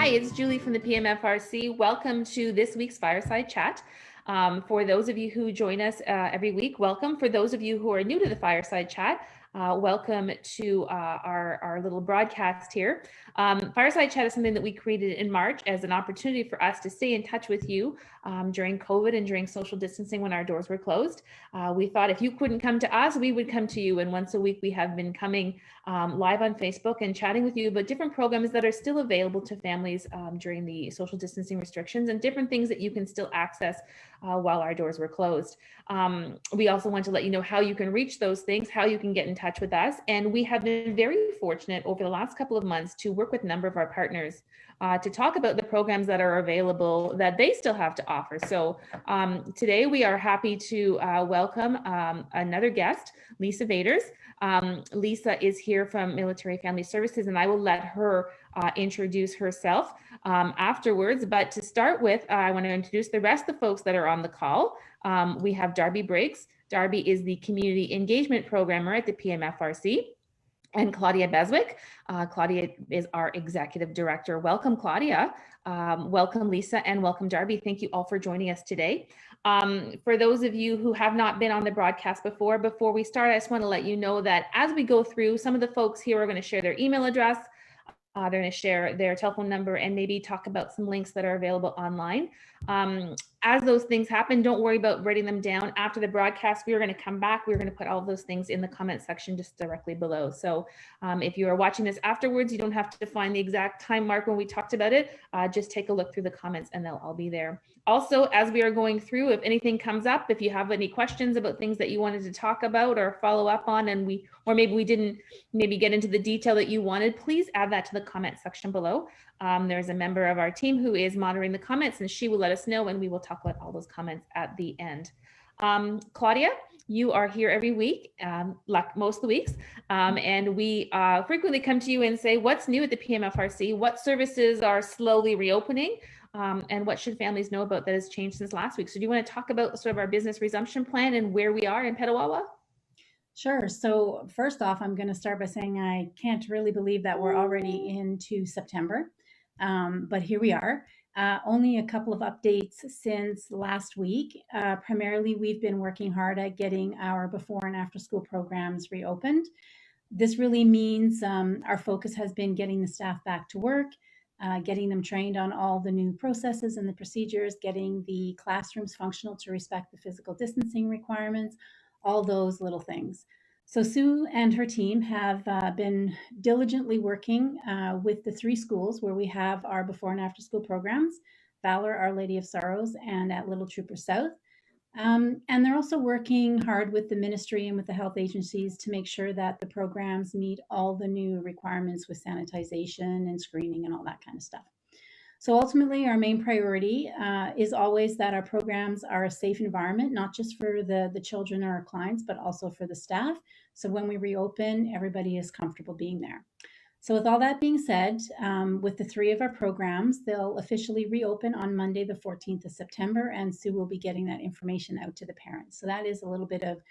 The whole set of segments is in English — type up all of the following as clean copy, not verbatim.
Hi, it's Julie from the PMFRC. Welcome to this week's Fireside Chat. For those of you who join us every week, welcome. For those of you who are new to the Fireside Chat, welcome to our little broadcast here. Fireside Chat is something that we created in March as an opportunity for us to stay in touch with you during COVID and during social distancing when our doors were closed. We thought if you couldn't come to us, we would come to you. And once a week, we have been coming live on Facebook and chatting with you about different programs that are still available to families during the social distancing restrictions and different things that you can still access while our doors were closed. We also want to let you know how you can reach those things, how you can get in touch with us. And we have been very fortunate over the last couple of months to work with a number of our partners to talk about the programs that are available that they still have to offer. So today we are happy to welcome another guest, Lisa Vaters. Lisa is here from Military Family Services, and I will let her introduce herself afterwards. But to start with, I want to introduce the rest of the folks that are on the call. We have Darby Briggs. Darby is the Community Engagement Programmer at the PMFRC. And Claudia Beswick. Claudia is our Executive Director. Welcome, Claudia. Welcome, Lisa, and welcome, Darby. Thank you all for joining us today. For those of you who have not been on the broadcast before we start, I just want to let you know that as we go through, some of the folks here are going to share their email address. They're going to share their telephone number and maybe talk about some links that are available online. As those things happen, don't worry about writing them down. After the broadcast, we are going to come back. We're going to put all of those things in the comment section just directly below. So if you are watching this afterwards, you don't have to find the exact time mark when we talked about it. Just take a look through the comments and they'll all be there. Also, as we are going through, if anything comes up, if you have any questions about things that you wanted to talk about or follow up on, and maybe we didn't get into the detail that you wanted, please add that to the comment section below. There's a member of our team who is monitoring the comments, and she will let us know, and we will talk about all those comments at the end. Claudia, you are here every week, like most of the weeks, and we frequently come to you and say, what's new at the PMFRC? What services are slowly reopening? And what should families know about that has changed since last week? So do you want to talk about sort of our business resumption plan and where we are in Petawawa? Sure. So first off, I'm going to start by saying I can't really believe that we're already into September, but here we are. Only a couple of updates since last week. Primarily, we've been working hard at getting our before and after school programs reopened. This really means our focus has been getting the staff back to work, getting them trained on all the new processes and the procedures, getting the classrooms functional to respect the physical distancing requirements, all those little things. So Sue and her team have been diligently working with the 3 schools where we have our before and after school programs, Valor, Our Lady of Sorrows, and at Little Trooper South. And they're also working hard with the ministry and with the health agencies to make sure that the programs meet all the new requirements with sanitization and screening and all that kind of stuff. So ultimately, our main priority is always that our programs are a safe environment, not just for the children or our clients, but also for the staff. So when we reopen, everybody is comfortable being there. So with all that being said, with the 3 of our programs, they'll officially reopen on Monday, the 14th of September, and Sue will be getting that information out to the parents. So that is a little bit of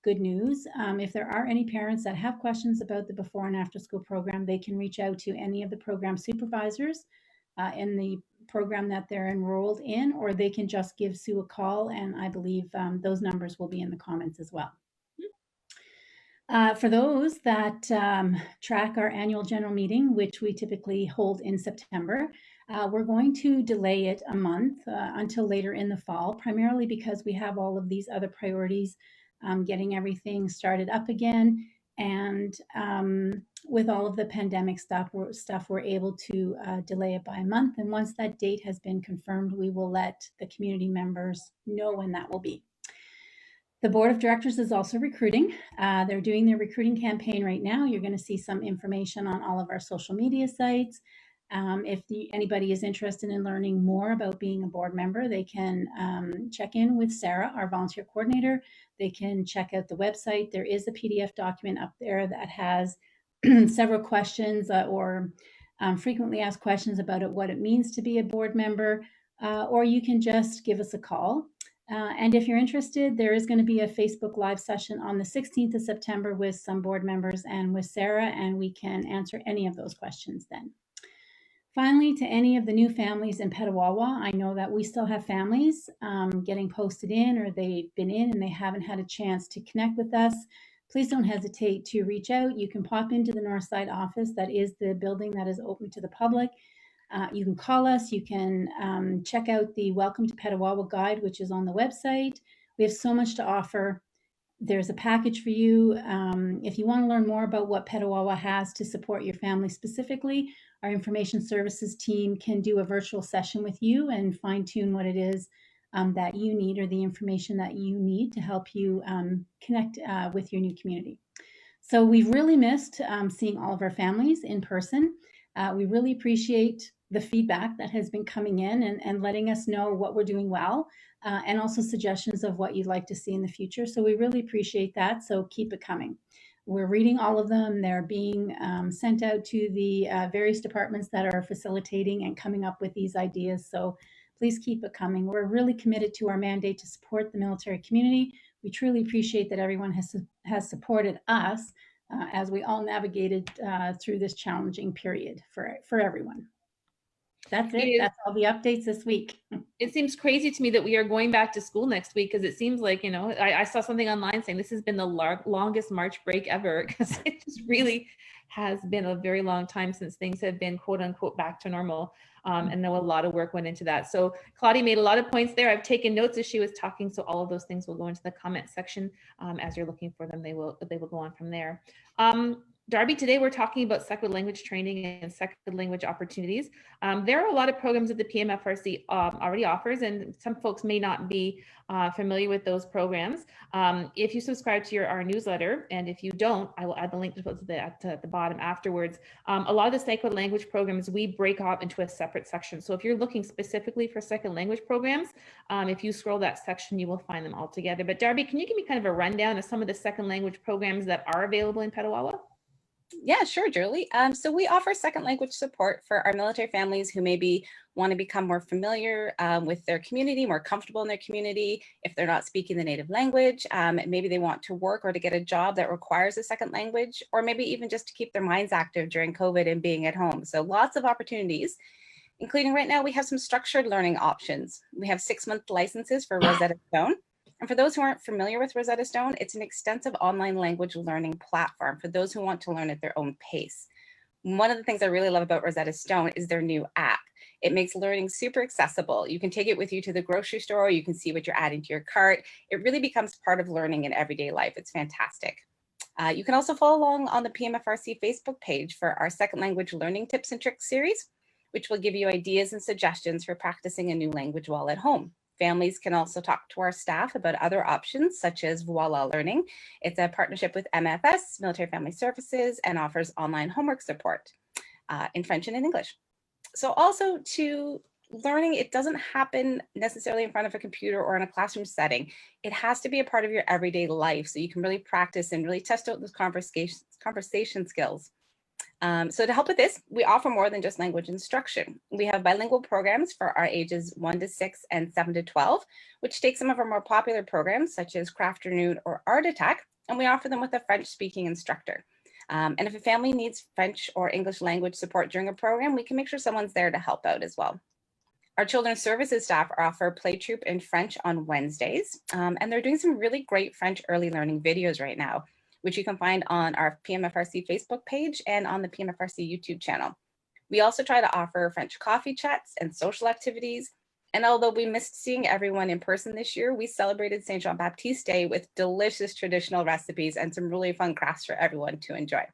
good news. If there are any parents that have questions about the before and after school program, they can reach out to any of the program supervisors in the program that they're enrolled in, or they can just give Sue a call, and I believe those numbers will be in the comments as well. For those that track our annual general meeting, which we typically hold in September, we're going to delay it a month until later in the fall, primarily because we have all of these other priorities, getting everything started up again. And with all of the pandemic stuff, we're able to delay it by a month. And once that date has been confirmed, we will let the community members know when that will be. The board of directors is also recruiting. They're doing their recruiting campaign right now. You're going to see some information on all of our social media sites. If anybody is interested in learning more about being a board member, they can check in with Sarah, our volunteer coordinator. They can check out the website. There is a PDF document up there that has several questions or frequently asked questions about what it means to be a board member, or you can just give us a call. And if you're interested, there is going to be a Facebook Live session on the 16th of September with some board members and with Sarah, and we can answer any of those questions then. Finally, to any of the new families in Petawawa, I know that we still have families getting posted in, or they've been in and they haven't had a chance to connect with us. Please don't hesitate to reach out. You can pop into the Northside office. That is the building that is open to the public. You can call us. You can check out the Welcome to Petawawa guide, which is on the website. We have so much to offer. There's a package for you. If you want to learn more about what Petawawa has to support your family specifically, our information services team can do a virtual session with you and fine tune what it is that you need, or the information that you need to help you connect with your new community. So we've really missed seeing all of our families in person. We really appreciate the feedback that has been coming in and letting us know what we're doing well, and also suggestions of what you'd like to see in the future. So we really appreciate that. So keep it coming. We're reading all of them. They're being sent out to the various departments that are facilitating and coming up with these ideas. So please keep it coming. We're really committed to our mandate to support the military community. We truly appreciate that everyone has supported us as we all navigated through this challenging period for everyone. That's it. That's all the updates this week. It seems crazy to me that we are going back to school next week, because it seems like, I saw something online saying this has been the longest March break ever, because it just really has been a very long time since things have been quote unquote back to normal. And know a lot of work went into that. So Claudia made a lot of points there. I've taken notes as she was talking. So all of those things will go into the comment section. As you're looking for them, they will go on from there. Darby, today we're talking about second language training and second language opportunities. There are a lot of programs that the PMFRC already offers, and some folks may not be familiar with those programs. If you subscribe to our newsletter, and if you don't, I will add the link to the bottom afterwards. A lot of the second language programs we break off into a separate section. So if you're looking specifically for second language programs, if you scroll that section, you will find them all together. But Darby, can you give me kind of a rundown of some of the second language programs that are available in Petawawa? Yeah, sure, Julie. So we offer second language support for our military families who maybe want to become more familiar with their community, more comfortable in their community. If they're not speaking the native language, maybe they want to work or to get a job that requires a second language, or maybe even just to keep their minds active during COVID and being at home. So lots of opportunities, including right now, we have some structured learning options. We have 6-month licenses for Rosetta Stone. And for those who aren't familiar with Rosetta Stone, it's an extensive online language learning platform for those who want to learn at their own pace. One of the things I really love about Rosetta Stone is their new app. It makes learning super accessible. You can take it with you to the grocery store. You can see what you're adding to your cart. It really becomes part of learning in everyday life. It's fantastic. You can also follow along on the PMFRC Facebook page for our second language learning tips and tricks series, which will give you ideas and suggestions for practicing a new language while at home. Families can also talk to our staff about other options, such as Voila Learning. It's a partnership with MFS, Military Family Services, and offers online homework support in French and in English. So also to learning, it doesn't happen necessarily in front of a computer or in a classroom setting. It has to be a part of your everyday life, so you can really practice and really test out those conversation skills. So to help with this, we offer more than just language instruction. We have bilingual programs for our ages 1 to 6 and 7 to 12, which take some of our more popular programs such as Crafternoon or Art Attack, and we offer them with a French-speaking instructor. And if a family needs French or English language support during a program, we can make sure someone's there to help out as well. Our children's services staff offer play troop in French on Wednesdays, and they're doing some really great French early learning videos right now, which you can find on our PMFRC Facebook page and on the PMFRC YouTube channel. We also try to offer French coffee chats and social activities. And although we missed seeing everyone in person this year, we celebrated St. Jean-Baptiste Day with delicious traditional recipes and some really fun crafts for everyone to enjoy.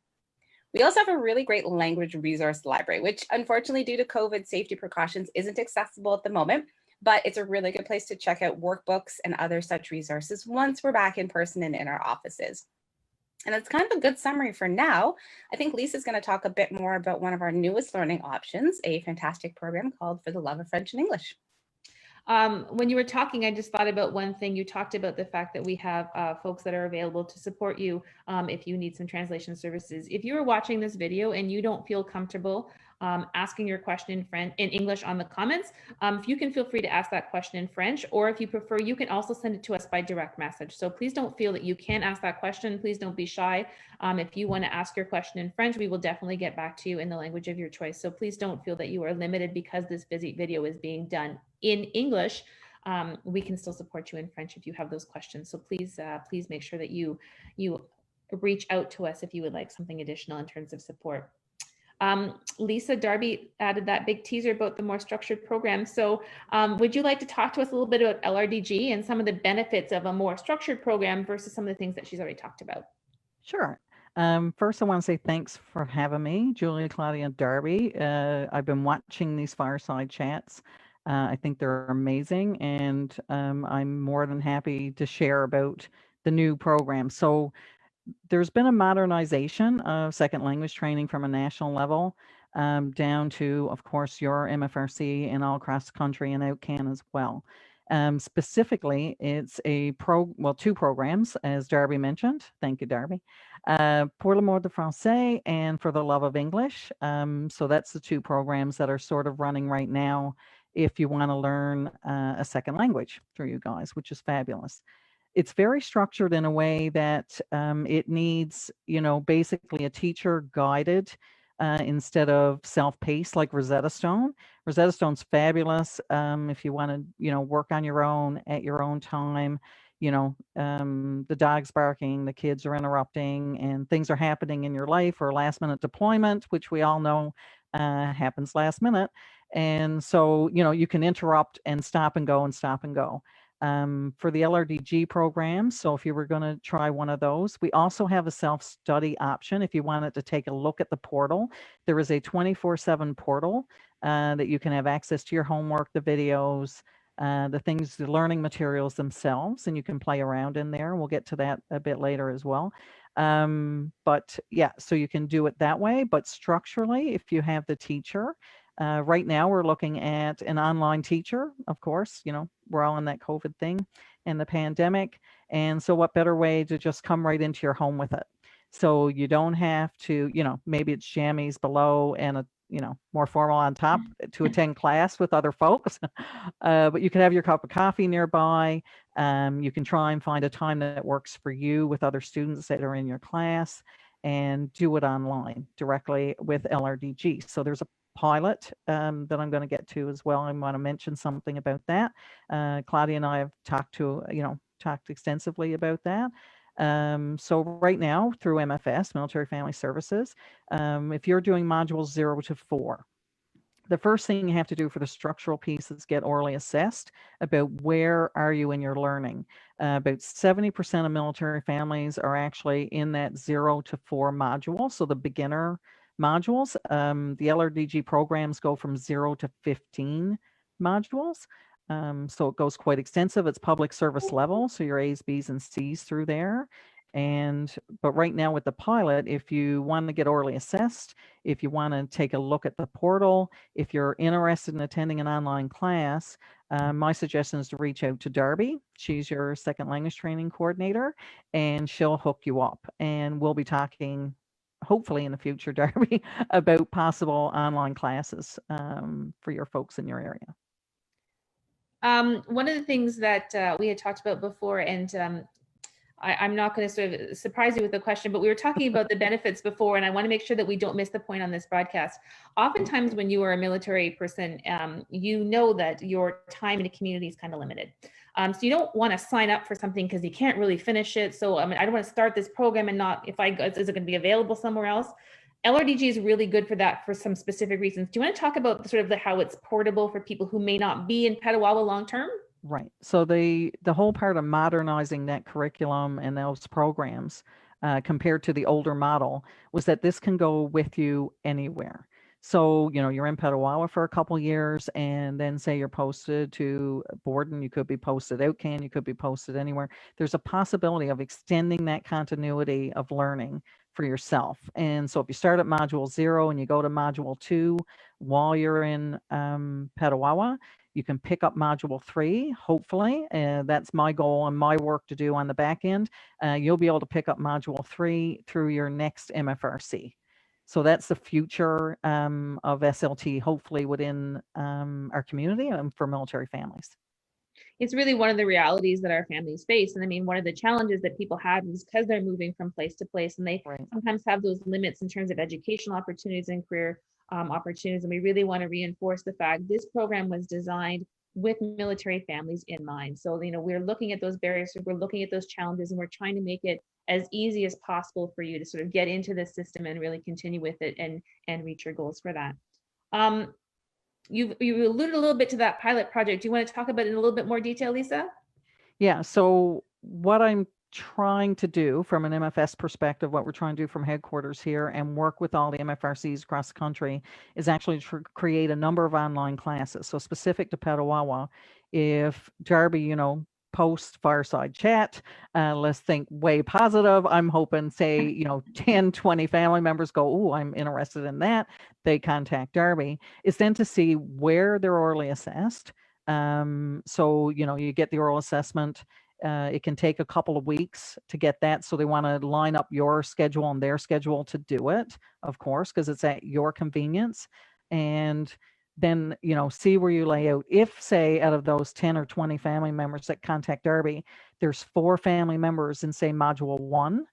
We also have a really great language resource library, which unfortunately due to COVID safety precautions isn't accessible at the moment, but it's a really good place to check out workbooks and other such resources once we're back in person and in our offices. And it's kind of a good summary for now. I think Lisa's going to talk a bit more about one of our newest learning options, a fantastic program called For the Love of French and English. When you were talking, I just thought about one thing. You talked about the fact that we have folks that are available to support you if you need some translation services. If you are watching this video and you don't feel comfortable asking your question in English on the comments. If you can feel free to ask that question in French, or if you prefer, you can also send it to us by direct message. So please don't feel that you can't ask that question. Please don't be shy. If you want to ask your question in French, we will definitely get back to you in the language of your choice. So please don't feel that you are limited because this video is being done in English. We can still support you in French if you have those questions. So please make sure that you reach out to us if you would like something additional in terms of support. Lisa, Darby added that big teaser about the more structured program. So would you like to talk to us a little bit about LRDG and some of the benefits of a more structured program versus some of the things that she's already talked about? Sure. First, I want to say thanks for having me, Julia, Claudia, and Darby. I've been watching these fireside chats. I think they're amazing, and I'm more than happy to share about the new program. So there's been a modernization of second language training from a national level down to, of course, your MFRC and all across the country and OutCan as well. Specifically, it's two programs, as Darby mentioned. Thank you, Darby. Pour l'amour de français and For the Love of English. So that's the two programs that are sort of running right now if you want to learn a second language through you guys, which is fabulous. It's very structured in a way that it needs, basically a teacher guided instead of self-paced like Rosetta Stone. Rosetta Stone's fabulous if you want to, work on your own at your own time. The dog's barking, the kids are interrupting, and things are happening in your life, or last minute deployment, which we all know happens last minute. And so, you can interrupt and stop and go and stop and go. For the LRDG program, so if you were going to try one of those, we also have a self-study option. If you wanted to take a look at the portal, there is a 24/7 portal that you can have access to your homework, the videos, the learning materials themselves, and you can play around in there. We'll get to that a bit later as well. But yeah, so you can do it that way. But structurally, if you have the teacher, right now, we're looking at an online teacher, of course, we're all in that COVID thing and the pandemic. And so what better way to just come right into your home with it? So you don't have to, maybe it's jammies below and a, more formal on top to attend class with other folks. But you can have your cup of coffee nearby. You can try and find a time that works for you with other students that are in your class and do it online directly with LRDG. So there's a pilot that I'm going to get to as well. I want to mention something about that. Claudia and I have talked extensively about that. So right now through MFS, Military Family Services, if you're doing modules 0 to 4, the first thing you have to do for the structural piece is get orally assessed about where are you in your learning. About 70% of military families are actually in that 0 to 4 module, so the beginner modules. The LRDG programs go from 0 to 15 modules. So it goes quite extensive. It's public service level, so your A's, B's, and C's through there. But right now with the pilot, if you want to get orally assessed, if you want to take a look at the portal, if you're interested in attending an online class, my suggestion is to reach out to Darby. She's your second language training coordinator, and she'll hook you up. And we'll be talking, hopefully in the future, Darby, about possible online classes for your folks in your area. One of the things that we had talked about before, and I'm not going to sort of surprise you with the question, but we were talking about the benefits before, and I want to make sure that we don't miss the point on this broadcast. Oftentimes when you are a military person, you know that your time in a community is kind of limited. So you don't want to sign up for something because you can't really finish it. So I don't want to start this program and not, is it going to be available somewhere else? LRDG is really good for that for some specific reasons. Do you want to talk about sort of how it's portable for people who may not be in Petawawa long term? Right. So the whole part of modernizing that curriculum and those programs compared to the older model was that this can go with you anywhere. So, you're in Petawawa for a couple years, and then say you're posted to Borden, you could be posted OutCan, you could be posted anywhere. There's a possibility of extending that continuity of learning for yourself. And so if you start at module 0 and you go to module 2 while you're in Petawawa, you can pick up module 3, hopefully. That's my goal and my work to do on the back end. You'll be able to pick up module 3 through your next MFRC. So that's the future of SLT, hopefully within our community and for military families. It's really one of the realities that our families face. And I mean, one of the challenges that people have is because they're moving from place to place, and they sometimes have those limits in terms of educational opportunities and career opportunities. And we really want to reinforce the fact this program was designed with military families in mind. So, you know, we're looking at those barriers, we're looking at those challenges, and we're trying to make it as easy as possible for you to sort of get into this system and really continue with it and reach your goals for that. You alluded a little bit to that pilot project. Do you want to talk about it in a little bit more detail, Lisa? Yeah, so what I'm trying to do from an MFS perspective, what we're trying to do from headquarters here and work with all the MFRCs across the country is actually to create a number of online classes. So specific to Petawawa, if Darby, you know, post fireside chat, let's think way positive. I'm hoping, say, you know, 10, 20 family members go, oh, I'm interested in that. They contact Darby. Is then to see where they're orally assessed. So, you know, you get the oral assessment. It can take a couple of weeks to get that. So they want to line up your schedule and their schedule to do it, of course, because it's at your convenience. And then, you know, see where you lay out. If, say, out of those 10 or 20 family members that contact Darby, there's 4 family members in, say, module 1,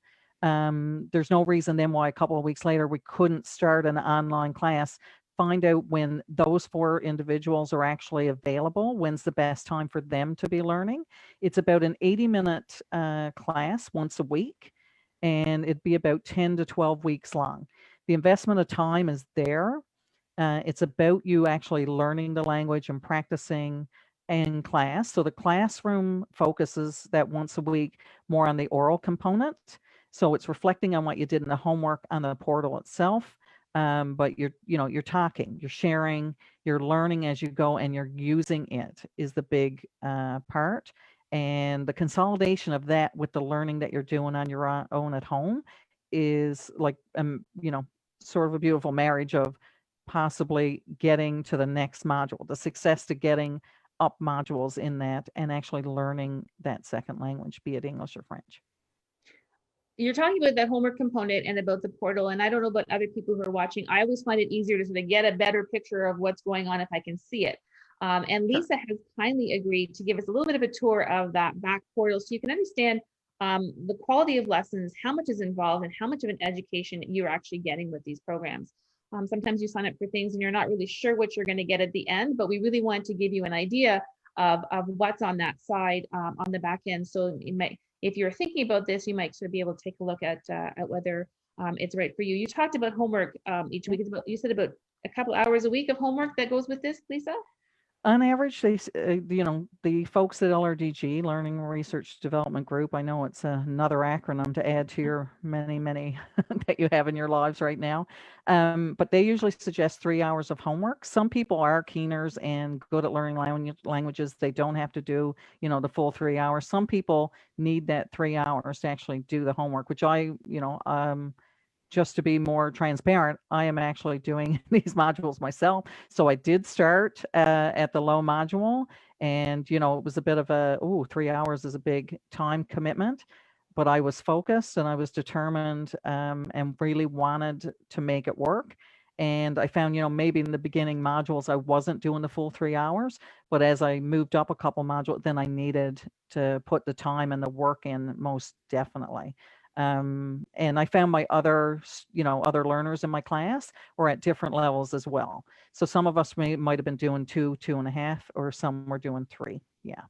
there's no reason then why a couple of weeks later we couldn't start an online class. Find out when those 4 individuals are actually available, when's the best time for them to be learning. It's about an 80-minute class once a week, and it'd be about 10 to 12 weeks long. The investment of time is there. It's about you actually learning the language and practicing in class. So the classroom focuses that once a week more on the oral component. So it's reflecting on what you did in the homework on the portal itself. But you're talking, you're sharing, you're learning as you go, and you're using it is the big part. And the consolidation of that with the learning that you're doing on your own at home is like, you know, sort of a beautiful marriage of possibly getting to the next module, the success to getting up modules in that and actually learning that second language, be it English or French. You're talking about that homework component and about the portal, and I don't know about other people who are watching. I always find it easier to sort of get a better picture of what's going on if I can see it. And Lisa has kindly agreed to give us a little bit of a tour of that back portal so you can understand the quality of lessons, how much is involved, and how much of an education you're actually getting with these programs. Sometimes you sign up for things and you're not really sure what you're going to get at the end, but we really want to give you an idea of what's on that side on the back end. So you might, if you're thinking about this, you might sort of be able to take a look at whether it's right for you. You talked about homework each week. It's about, you said about a couple hours a week of homework that goes with this, Lisa? On average, they, you know, the folks at LRDG, Learning Research Development Group, I know it's another acronym to add to your many, many that you have in your lives right now. But they usually suggest 3 hours of homework. Some people are keeners and good at learning languages. They don't have to do, you know, the full 3 hours. Some people need that 3 hours to actually do the homework, which I, you know, just to be more transparent, I am actually doing these modules myself. So I did start at the low module, and, you know, it was a bit of a, 3 hours is a big time commitment, but I was focused and I was determined and really wanted to make it work. And I found, you know, maybe in the beginning modules, I wasn't doing the full 3 hours, but as I moved up a couple modules, then I needed to put the time and the work in most definitely. And I found my other, you know, other learners in my class were at different levels as well. So some of us might have been doing 2.5, or some were doing 3. Yeah.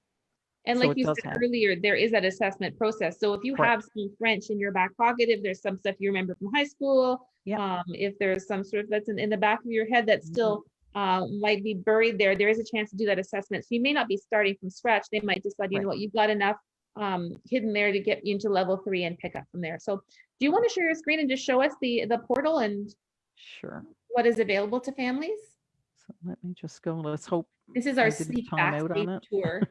And So like you said earlier, there is that assessment process. So if you have some French in your back pocket, if there's some stuff you remember from high school, if there's some sort of that's in the back of your head that still might be buried there, there is a chance to do that assessment. So you may not be starting from scratch. They might decide, you know what, you've got enough hidden there to get you into level 3 and pick up from there. So do you want to share your screen and just show us the portal and what is available to families? So let me just go. Let's hope this is our sneak backstage tour.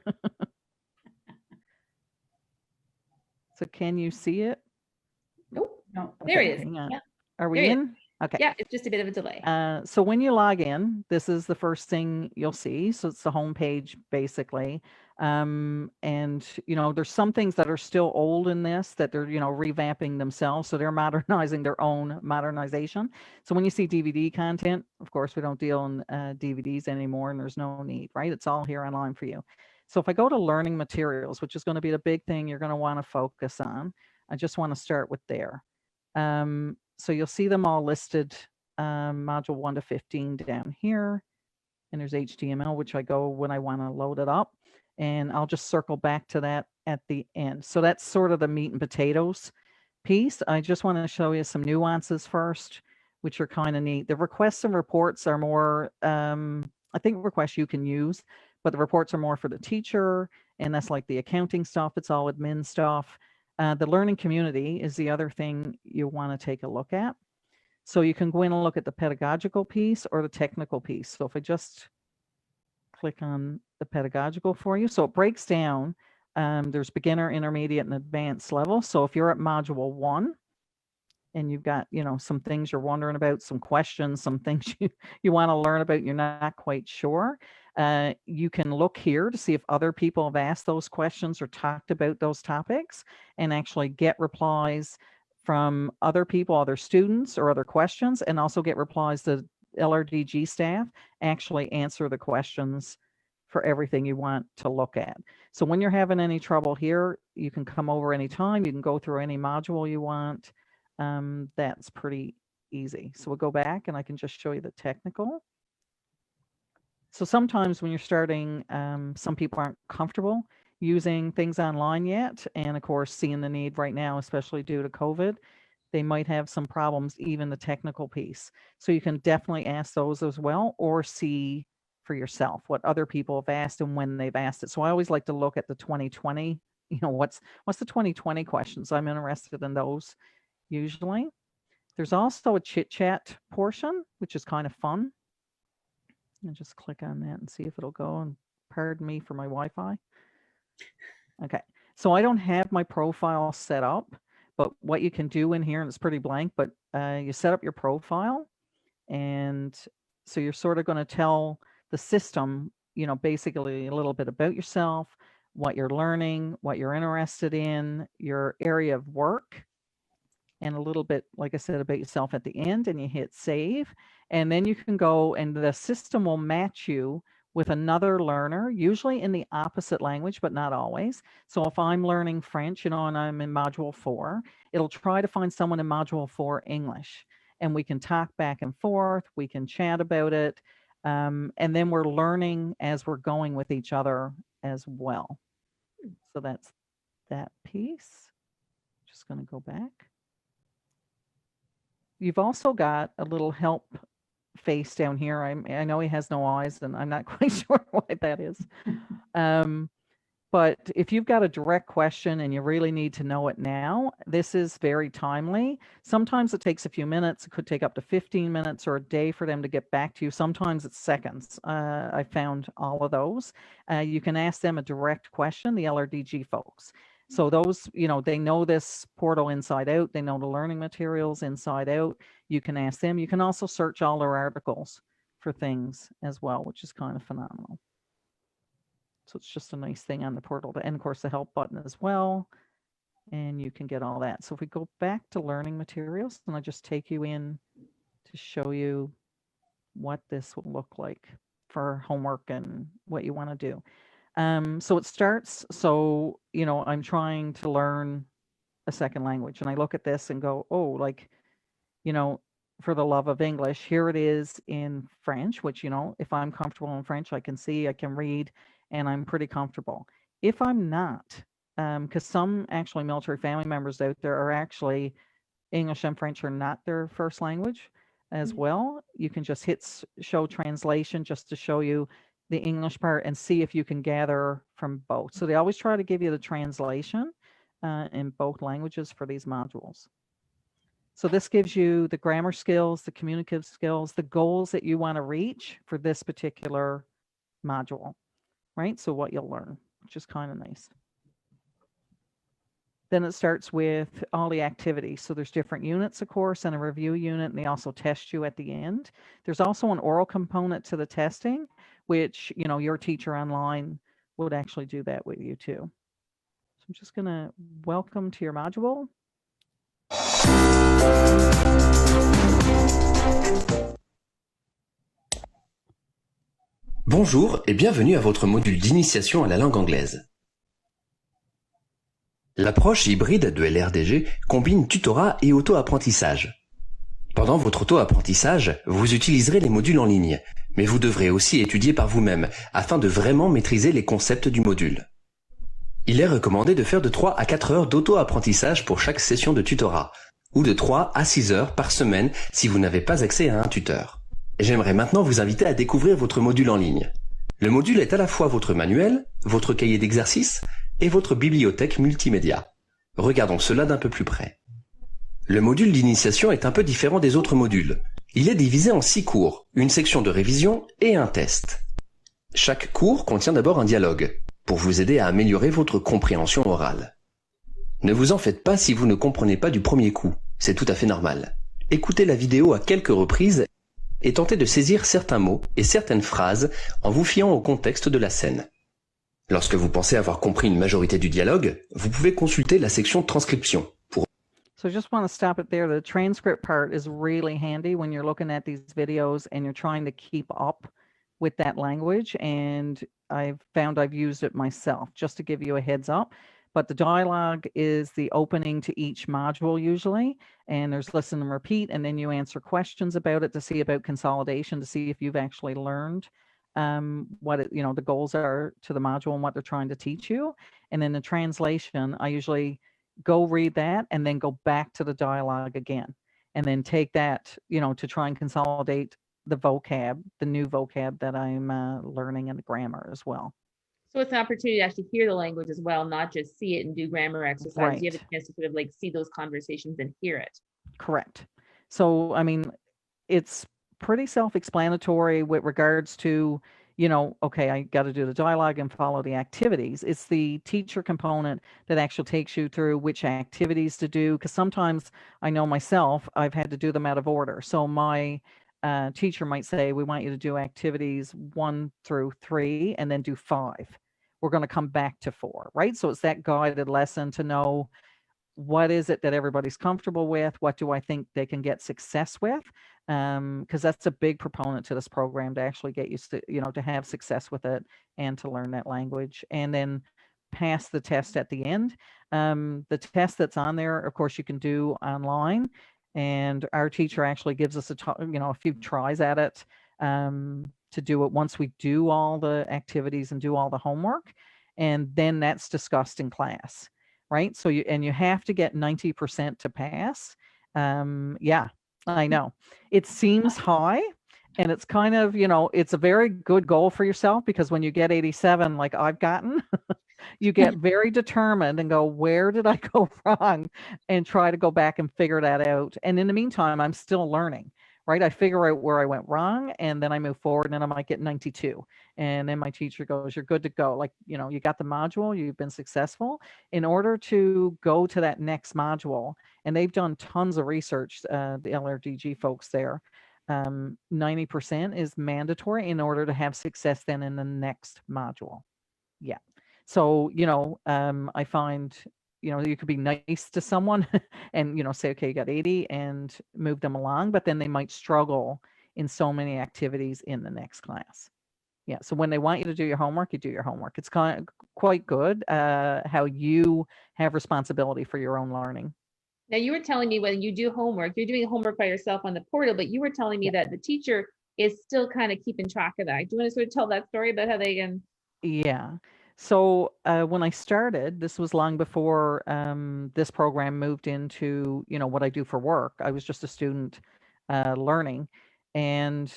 So can you see it? Nope. No. There it is. Yeah. Are we in? Okay. Yeah, it's just a bit of a delay. So when you log in, this is the first thing you'll see. So it's the home page, basically. And, there's some things that are still old in this that they're, revamping themselves. So they're modernizing their own modernization. So when you see DVD content, of course, we don't deal in DVDs anymore, and there's no need, right? It's all here online for you. So if I go to learning materials, which is going to be the big thing you're going to want to focus on, I just want to start with there. So you'll see them all listed, module 1 to 15 down here. And there's HTML, which I go when I want to load it up. And I'll just circle back to that at the end. So that's sort of the meat and potatoes piece. I just want to show you some nuances first, which are kind of neat. The requests and reports are more, I think requests you can use, but the reports are more for the teacher. And that's like the accounting stuff. It's all admin stuff. The learning community is the other thing you want to take a look at. So you can go in and look at the pedagogical piece or the technical piece. So if I just click on the pedagogical for you, so it breaks down. There's beginner, intermediate, and advanced level. So if you're at module 1 and you've got, some things you're wondering about, some questions, some things you want to learn about, you're not quite sure, you can look here to see if other people have asked those questions or talked about those topics and actually get replies from other people, other students, or other questions, and also get replies to LRDG staff actually answer the questions for everything you want to look at. So when you're having any trouble here, you can come over anytime. You can go through any module you want. That's pretty easy. So we'll go back and I can just show you the technical. So sometimes when you're starting, some people aren't comfortable using things online yet. And of course, seeing the need right now, especially due to COVID, they might have some problems, even the technical piece. So you can definitely ask those as well, or see for yourself what other people have asked and when they've asked it. So I always like to look at the 2020, what's the 2020 questions? I'm interested in those usually. There's also a chit chat portion, which is kind of fun. And just click on that and see if it'll go, and pardon me for my Wi-Fi. Okay, so I don't have my profile set up, but what you can do in here, and it's pretty blank, but you set up your profile, and so you're sort of going to tell the system, basically a little bit about yourself, what you're learning, what you're interested in, your area of work, and a little bit, like I said, about yourself at the end, and you hit save. And then you can go and the system will match you with another learner, usually in the opposite language, but not always. So if I'm learning French, and I'm in module 4, it'll try to find someone in module 4 English, and we can talk back and forth, we can chat about it. And then we're learning as we're going with each other as well. So that's that piece. Just going to go back. You've also got a little help face down here. I know he has no eyes, and I'm not quite sure what that is. But if you've got a direct question and you really need to know it now, this is very timely. Sometimes it takes a few minutes. It could take up to 15 minutes or a day for them to get back to you. Sometimes it's seconds. I found all of those. You can ask them a direct question, the LRDG folks. So those, they know this portal inside out. They know the learning materials inside out. You can ask them. You can also search all their articles for things as well, which is kind of phenomenal. So it's just a nice thing on the portal. And of course, the help button as well. And you can get all that. So if we go back to learning materials, and I just take you in to show you what this will look like for homework and what you want to do. So it starts, so, I'm trying to learn a second language, and I look at this and go, oh, for the love of English, here it is in French, which, if I'm comfortable in French, I can see, I can read, and I'm pretty comfortable. If I'm not, because some actually military family members out there are actually English and French are not their first language as well. You can just hit show translation just to show you the English part and see if you can gather from both. So they always try to give you the translation in both languages for these modules. So this gives you the grammar skills, the communicative skills, the goals that you want to reach for this particular module, right? So what you'll learn, which is kind of nice. Then it starts with all the activities. So there's different units, of course, and a review unit, and they also test you at the end. There's also an oral component to the testing, which, your teacher online would actually do that with you too. So I'm just going to welcome to your module. Bonjour et bienvenue à votre module d'initiation à la langue anglaise. L'approche hybride de LRDG combine tutorat et auto-apprentissage. Pendant votre auto-apprentissage, vous utiliserez les modules en ligne, mais vous devrez aussi étudier par vous-même afin de vraiment maîtriser les concepts du module. Il est recommandé de faire de 3 à 4 heures d'auto-apprentissage pour chaque session de tutorat, ou de 3 à 6 heures par semaine si vous n'avez pas accès à un tuteur. J'aimerais maintenant vous inviter à découvrir votre module en ligne. Le module est à la fois votre manuel, votre cahier d'exercice et votre bibliothèque multimédia. Regardons cela d'un peu plus près. Le module d'initiation est un peu différent des autres modules. Il est divisé en 6 cours, une section de révision et un test. Chaque cours contient d'abord un dialogue, pour vous aider à améliorer votre compréhension orale. Ne vous en faites pas si vous ne comprenez pas du premier coup, c'est tout à fait normal. Écoutez la vidéo à quelques reprises et tentez de saisir certains mots et certaines phrases en vous fiant au contexte de la scène. Lorsque vous pensez avoir compris une majorité du dialogue, vous pouvez consulter la section transcription pour... So I just want to stop it there. The transcript part is really handy when you're looking at these videos and you're trying to keep up with that language. And I've found I've used it myself, just to give you a heads up. But the dialogue is the opening to each module usually, and there's listen and repeat, and then you answer questions about it to see about consolidation, to see if you've actually learned what the goals are to the module and what they're trying to teach you. And then the translation, I usually go read that and then go back to the dialogue again, and then take that, to try and consolidate the vocab, the new vocab that I'm learning, and the grammar as well. So it's an opportunity to actually hear the language as well, not just see it and do grammar exercises. Right. You have a chance to sort of like see those conversations and hear it. Correct. So, I mean, it's pretty self-explanatory with regards to, okay, I got to do the dialogue and follow the activities. It's the teacher component that actually takes you through which activities to do, because sometimes I know myself, I've had to do them out of order. So my teacher might say, we want you to do activities 1 through 3 and then do 5. We're going to come back to 4, right? So it's that guided lesson to know what is it that everybody's comfortable with? What do I think they can get success with? Because that's a big proponent to this program, to actually get used to, to have success with it and to learn that language, and then pass the test at the end. The test that's on there, of course, you can do online, and our teacher actually gives us a few tries at it to do it once we do all the activities and do all the homework, and then that's discussed in class, right? So you have to get 90% to pass. Yeah, I know it seems high, and it's kind of, it's a very good goal for yourself, because when you get 87, like I've gotten, you get very determined and go, where did I go wrong? And try to go back and figure that out. And in the meantime, I'm still learning, right? I figure out where I went wrong, and then I move forward, and I might get 92. And then my teacher goes, you're good to go. Like, you got the module, you've been successful. In order to go to that next module, and they've done tons of research, the LRDG folks there, 90% is mandatory in order to have success then in the next module. Yeah. So, I find, you could be nice to someone and, say, okay, you got 80, and move them along, but then they might struggle in so many activities in the next class. Yeah. So when they want you to do your homework, you do your homework. It's quite good how you have responsibility for your own learning. Now, you were telling me when you do homework, you're doing homework by yourself on the portal, but you were telling me that the teacher is still kind of keeping track of that. Do you want to sort of tell that story about how they can? Yeah. So when I started, this was long before this program moved into, what I do for work. I was just a student learning. And,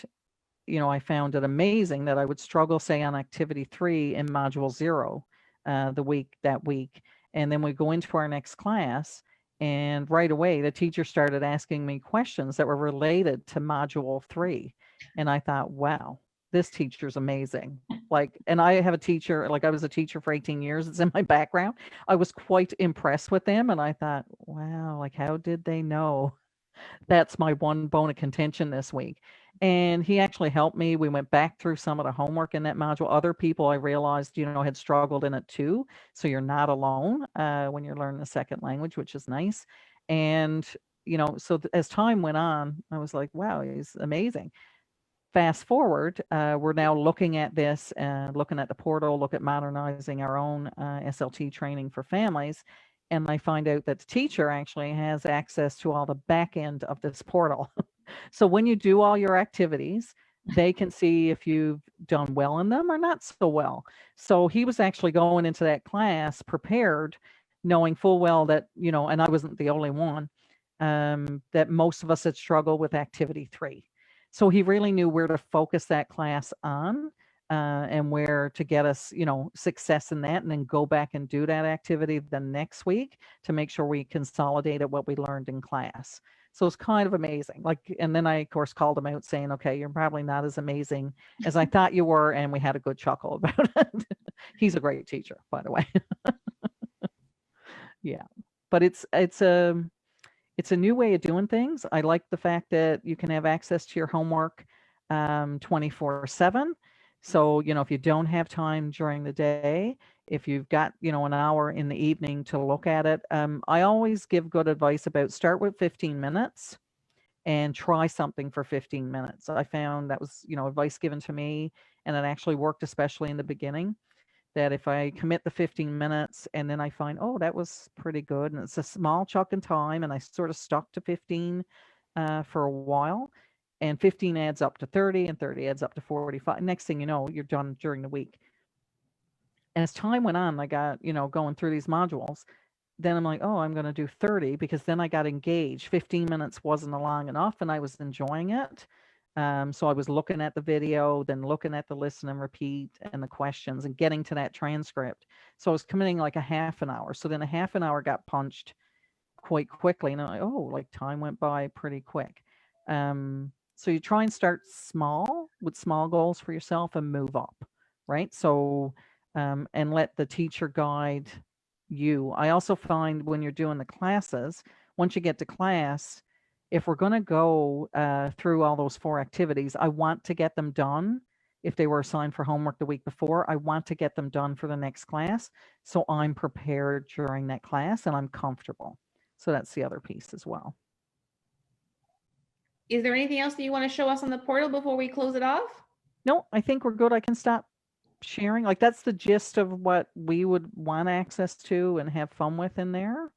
I found it amazing that I would struggle, say, on activity 3 in module 0 that week. And then we go into our next class, and right away, the teacher started asking me questions that were related to module 3. And I thought, wow, this teacher's amazing. And I have a teacher, I was a teacher for 18 years. It's in my background. I was quite impressed with them. And I thought, wow, how did they know That's my one bone of contention this week. And he actually helped me. We went back through some of the homework in that module. Other people I realized, had struggled in it too. So you're not alone when you're learning a second language, which is nice. And, so as time went on, I was like, wow, he's amazing. Fast forward, we're now looking at this, looking at the portal, look at modernizing our own SLT training for families. And I find out that the teacher actually has access to all the back end of this portal. So when you do all your activities, they can see if you've done well in them or not so well. So he was actually going into that class prepared, knowing full well that, and I wasn't the only one, that most of us had struggled with activity 3. So he really knew where to focus that class on and where to get us, success in that, and then go back and do that activity the next week to make sure we consolidated what we learned in class. So it's kind of amazing. And then I, of course, called him out saying, okay, you're probably not as amazing as I thought you were. And we had a good chuckle about it. He's a great teacher, by the way. Yeah, but it's a new way of doing things. I like the fact that you can have access to your homework 24/7. So, if you don't have time during the day, if you've got, an hour in the evening to look at it, I always give good advice about start with 15 minutes and try something for 15 minutes. I found that was, advice given to me, and it actually worked, especially in the beginning, that if I commit the 15 minutes and then I find, oh, that was pretty good, and it's a small chunk in time, and I sort of stuck to 15 for a while, and 15 adds up to 30, and 30 adds up to 45. Next thing you know, you're done during the week. And as time went on, I got, going through these modules, then I'm like, oh, I'm going to do 30, because then I got engaged. 15 minutes wasn't long enough, and I was enjoying it. So I was looking at the video, then looking at the listen and repeat and the questions and getting to that transcript. So I was committing like a half an hour. So then a half an hour got punched quite quickly. And I'm like, oh, like time went by pretty quick. So you try and start small with small goals for yourself and move up, right? So, and let the teacher guide you. I also find when you're doing the classes, once you get to class, if we're going to go through all those 4 activities, I want to get them done. If they were assigned for homework the week before, I want to get them done for the next class, so I'm prepared during that class and I'm comfortable. So that's the other piece as well. Is there anything else that you want to show us on the portal before we close it off? No, I think we're good. I can stop sharing. Like, that's the gist of what we would want access to and have fun with in there.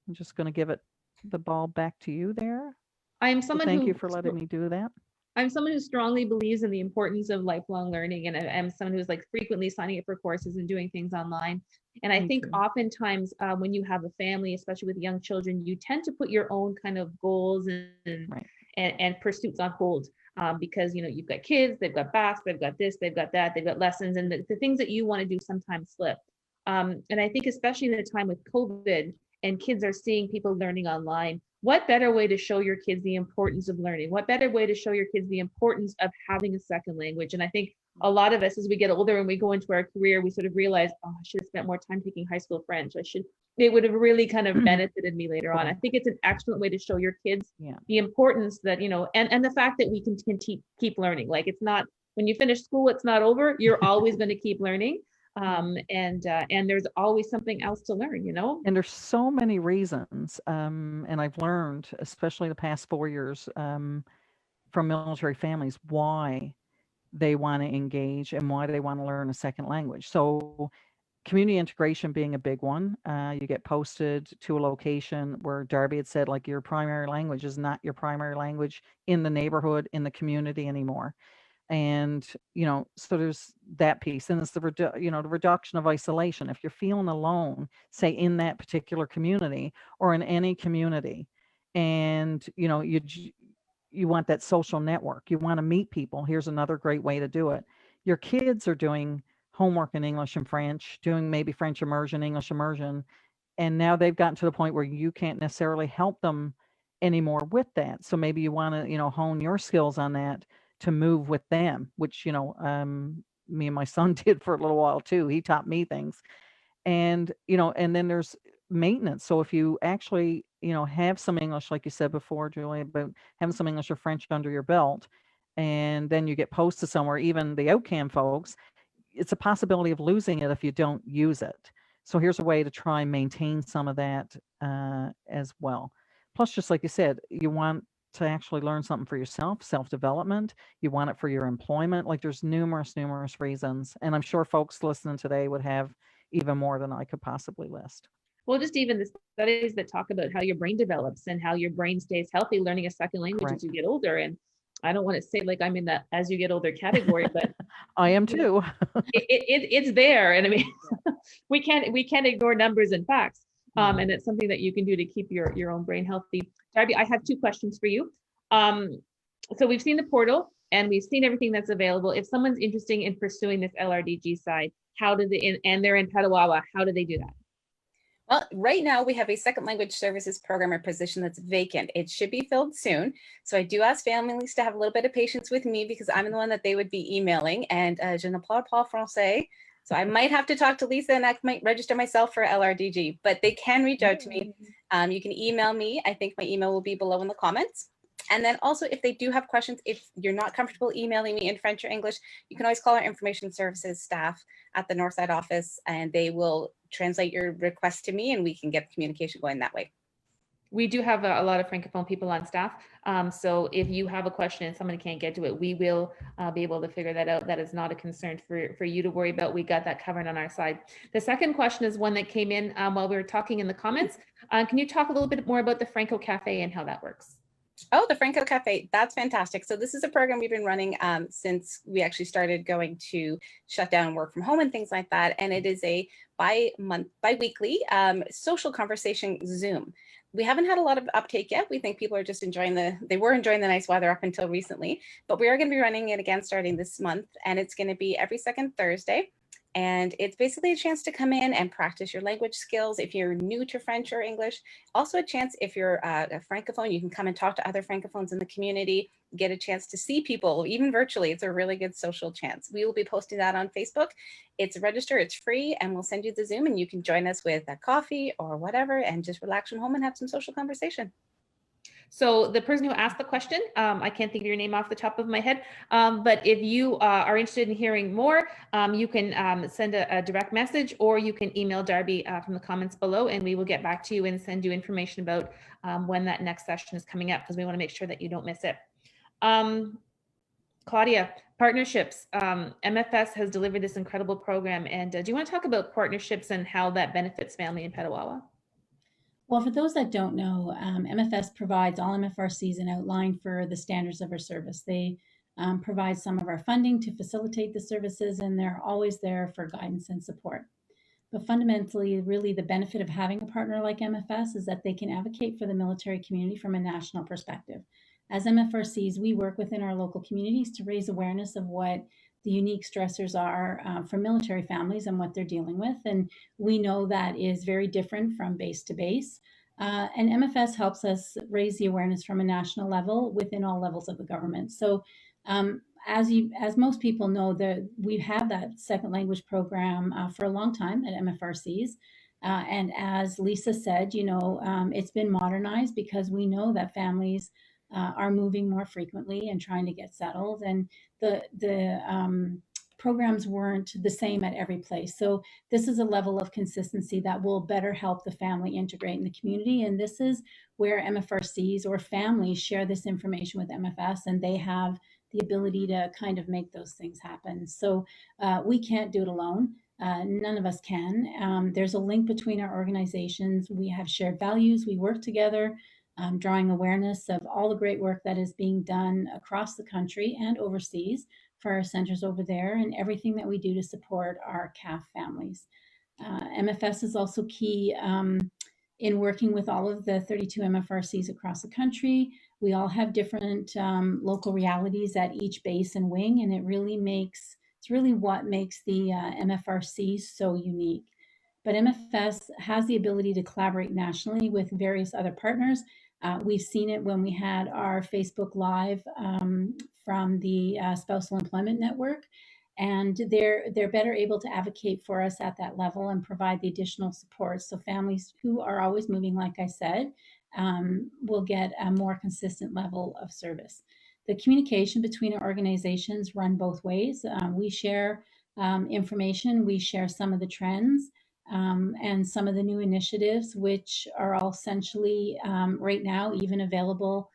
I'm just going to give it the ball back to you there. Thank you for letting me do that. I'm someone who strongly believes in the importance of lifelong learning, and I'm someone who's like frequently signing up for courses and doing things online. And I think oftentimes when you have a family, especially with young children, you tend to put your own kind of goals and pursuits on hold because you've got kids, they've got baths, they've got this, they've got that, they've got lessons, and the things that you want to do sometimes slip. And I think especially in a time with COVID and kids are seeing people learning online, what better way to show your kids the importance of learning? What better way to show your kids the importance of having a second language? And I think a lot of us, as we get older and we go into our career, we sort of realize, oh, I should have spent more time taking high school French. It would have really kind of benefited me later on. I think it's an excellent way to show your kids the importance that, and the fact that we can keep learning. Like, it's not, when you finish school, it's not over. You're always going to keep learning. And there's always something else to learn, And there's so many reasons. And I've learned, especially the past 4 years, from military families, why they want to engage and why they want to learn a second language. So community integration being a big one. You get posted to a location where Darby had said, like, your primary language is not your primary language in the neighborhood, in the community anymore. And, so there's that piece. And it's the reduction of isolation. If you're feeling alone, say in that particular community or in any community, and, you want that social network, you want to meet people. Here's another great way to do it. Your kids are doing homework in English and French, doing maybe French immersion, English immersion. And now they've gotten to the point where you can't necessarily help them anymore with that. So maybe you want to, hone your skills on that to move with them, which, me and my son did for a little while too. He taught me things. And, and then there's maintenance. So if you actually have some English, like you said before, Julie, about having some English or French under your belt, and then you get posted somewhere, even the OCAM folks, it's a possibility of losing it if you don't use it. So here's a way to try and maintain some of that as well. Plus, just like you said, you want to actually learn something for yourself, self-development. You want it for your employment. Like there's numerous reasons. And I'm sure folks listening today would have even more than I could possibly list. Well, just even the studies that talk about how your brain develops and how your brain stays healthy, learning a second language Correct. as you get older. And I don't want to say like I'm in that as you get older category, but I am too. It's there. And I mean, we can't ignore numbers and facts. And it's something that you can do to keep your own brain healthy. Darby, I have two questions for you. So we've seen the portal and we've seen everything that's available. If someone's interested in pursuing this LRDG side, how do they, and they're in Petawawa, how do they do that? Well, right now we have a second language services programmer position that's vacant. It should be filled soon. So I do ask families to have a little bit of patience with me because I'm the one that they would be emailing, and je ne parle pas français. So I might have to talk to Lisa and I might register myself for LRDG, but they can reach out to me. You can email me. I think my email will be below in the comments. And then also, if they do have questions, if you're not comfortable emailing me in French or English, you can always call our information services staff at the Northside office, and they will translate your request to me, and we can get the communication going that way. We do have a lot of Francophone people on staff. So if you have a question and somebody can't get to it, we will be able to figure that out. That is not a concern for you to worry about. We got that covered on our side. The second question is one that came in while we were talking in the comments. Can you talk a little bit more about the Franco Cafe and how that works? Oh, the Franco Cafe, that's fantastic. So this is a program we've been running since we actually started going to shut down work from home and things like that. And it is a bi-weekly social conversation Zoom. We haven't had a lot of uptake yet. We think people are just enjoying they were enjoying the nice weather up until recently, but we are going to be running it again starting this month. And it's going to be every second Thursday. And it's basically a chance to come in and practice your language skills if you're new to French or English. Also a chance if you're a Francophone, you can come and talk to other Francophones in the community, get a chance to see people, even virtually. It's a really good social chance. We will be posting that on Facebook. It's register, it's free, and we'll send you the Zoom and you can join us with a coffee or whatever and just relax from home and have some social conversation. So the person who asked the question, I can't think of your name off the top of my head, but if you are interested in hearing more, you can send a direct message, or you can email Darby from the comments below, and we will get back to you and send you information about when that next session is coming up, because we want to make sure that you don't miss it. Claudia, partnerships. MFS has delivered this incredible program, and do you want to talk about partnerships and how that benefits family in Petawawa? Well, for those that don't know, MFS provides all MFRCs an outline for the standards of our service. They provide some of our funding to facilitate the services, and they're always there for guidance and support. But fundamentally, really the benefit of having a partner like MFS is that they can advocate for the military community from a national perspective. As MFRCs, we work within our local communities to raise awareness of what the unique stressors are for military families and what they're dealing with. And we know that is very different from base to base. And MFS helps us raise the awareness from a national level within all levels of the government. So as most people know, we have that second language program for a long time at MFRCs. And as Lisa said, it's been modernized because we know that families are moving more frequently and trying to get settled, and the programs weren't the same at every place. So this is a level of consistency that will better help the family integrate in the community, and this is where MFRCs or families share this information with MFS, and they have the ability to kind of make those things happen. So we can't do it alone. None of us can. There's a link between our organizations. We have shared values. We work together. Drawing awareness of all the great work that is being done across the country and overseas for our centers over there, and everything that we do to support our CAF families. MFS is also key in working with all of the 32 MFRCs across the country. We all have different local realities at each base and wing, and it's really what makes the MFRC so unique. But MFS has the ability to collaborate nationally with various other partners. We've seen it when we had our Facebook Live from the Spousal Employment Network, and they're better able to advocate for us at that level and provide the additional support. So families who are always moving, like I said, will get a more consistent level of service. The communication between our organizations run both ways. We share information, we share some of the trends, and some of the new initiatives, which are all essentially right now even available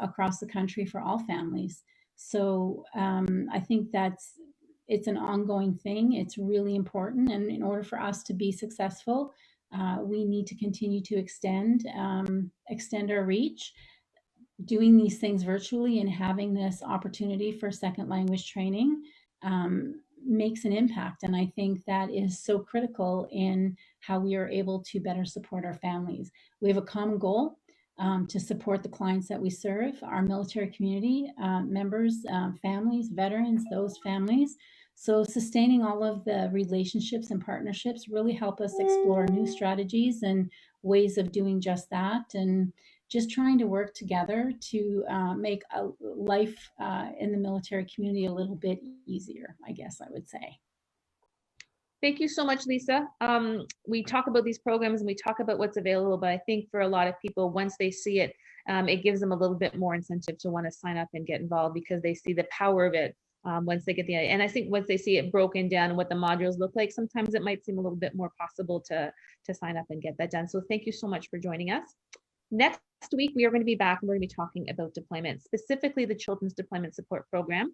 across the country for all families. So I think it's an ongoing thing. It's really important, and in order for us to be successful, we need to continue to extend our reach. Doing these things virtually and having this opportunity for second language training makes an impact. And I think that is so critical in how we are able to better support our families. We have a common goal to support the clients that we serve, our military community members, families, veterans, those families. So sustaining all of the relationships and partnerships really help us explore new strategies and ways of doing just that, and just trying to work together to make a life in the military community a little bit easier, I guess I would say. Thank you so much, Lisa. We talk about these programs and we talk about what's available, but I think for a lot of people, once they see it, it gives them a little bit more incentive to want to sign up and get involved because they see the power of it once they get the idea. And I think once they see it broken down and what the modules look like, sometimes it might seem a little bit more possible to sign up and get that done. So thank you so much for joining us. Next week, we are going to be back and we're going to be talking about deployment, specifically the Children's Deployment Support Program.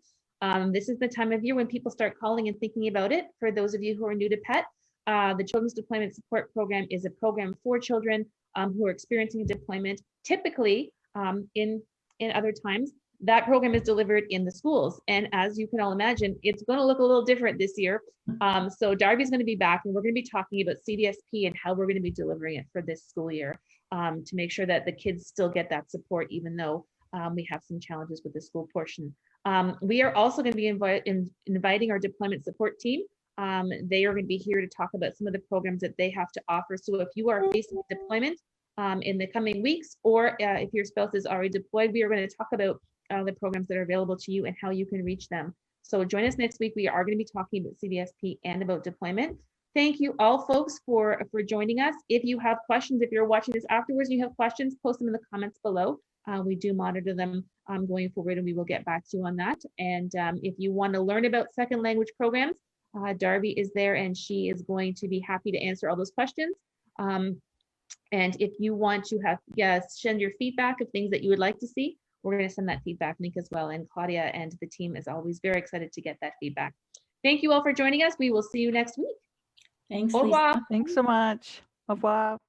This is the time of year when people start calling and thinking about it. For those of you who are new to PET, the Children's Deployment Support Program is a program for children who are experiencing a deployment. Typically, in other times, that program is delivered in the schools. And as you can all imagine, it's going to look a little different this year. So Darby's going to be back and we're going to be talking about CDSP and how we're going to be delivering it for this school year to make sure that the kids still get that support, even though we have some challenges with the school portion. We are also going to be inviting our deployment support team. They are going to be here to talk about some of the programs that they have to offer. So if you are facing deployment in the coming weeks, or if your spouse is already deployed, we are going to talk about the programs that are available to you and how you can reach them. So join us next week. We are going to be talking about CDSP and about deployment. Thank you all folks for joining us. If you have questions, if you're watching this afterwards and you have questions, post them in the comments below. We do monitor them going forward and we will get back to you on that. And if you want to learn about second language programs, Darby is there and she is going to be happy to answer all those questions. And if you want to send your feedback of things that you would like to see, we're going to send that feedback link as well. And Claudia and the team is always very excited to get that feedback. Thank you all for joining us. We will see you next week. Thanks, Au revoir. Lisa. Thanks so much. Au revoir.